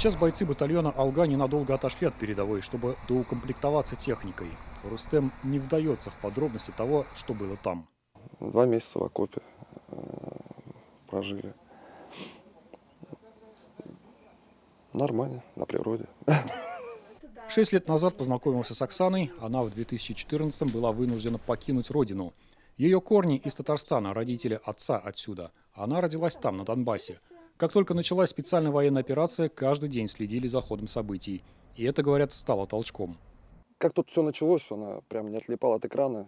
Сейчас бойцы батальона «Алга» ненадолго отошли от передовой, чтобы доукомплектоваться техникой. Рустем не вдается в подробности того, что было там. 2 месяца в окопе прожили. Нормально, на природе. 6 лет назад познакомился с Оксаной. Она в 2014-м была вынуждена покинуть родину. Ее корни из Татарстана, родители отца отсюда. Она родилась там, на Донбассе. Как только началась специальная военная операция, каждый день следили за ходом событий. И это, говорят, стало толчком. Как тут все началось, она прям не отлипала от экрана.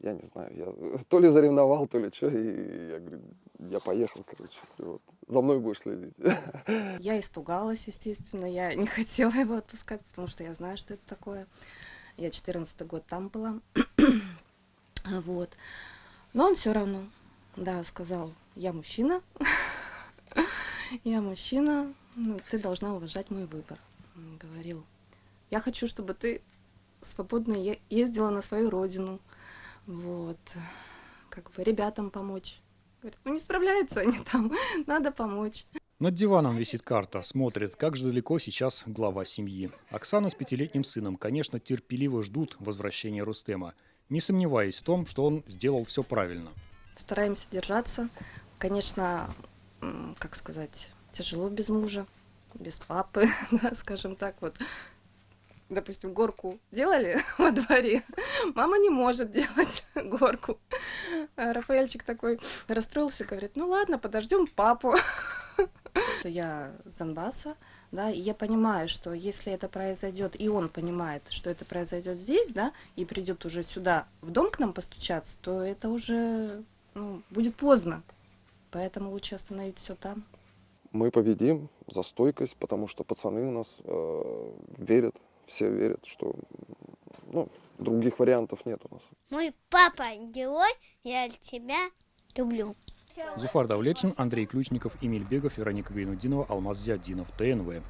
Я не знаю, я то ли заревновал, то ли что. И я говорю, я поехал, короче. Вот. За мной будешь следить. Я испугалась, естественно. Я не хотела его отпускать, потому что я знаю, что это такое. Я 14-й год там была. Вот. Но он все равно, да, сказал, я мужчина. Я мужчина, ты должна уважать мой выбор. Он говорил, я хочу, чтобы ты свободно ездила на свою родину. Вот. Как бы ребятам помочь. Говорит, не справляются они там, надо помочь. Над диваном висит карта, смотрит, как же далеко сейчас глава семьи. Оксана с 5-летним сыном, конечно, терпеливо ждут возвращения Рустема, не сомневаясь в том, что он сделал все правильно. Стараемся держаться. Конечно, как сказать, тяжело без мужа, без папы, да, скажем так, вот. Допустим, горку делали во дворе, мама не может делать горку. А Рафаэльчик такой расстроился, говорит, ну ладно, подождем папу. Я с Донбасса, да, и я понимаю, что если это произойдет, и он понимает, что это произойдет здесь, да, и придет уже сюда, в дом к нам постучаться, то это уже будет поздно. Поэтому лучше остановить все там. Мы победим за стойкость, потому что пацаны у нас верят, все верят, что других вариантов нет у нас. Мой папа герой, я тебя люблю. Зуфар Давлетшин, Андрей Ключников, Эмиль Бегов, Вероника Гайнудинова, Алмаз Зиаддинов, ТНВ.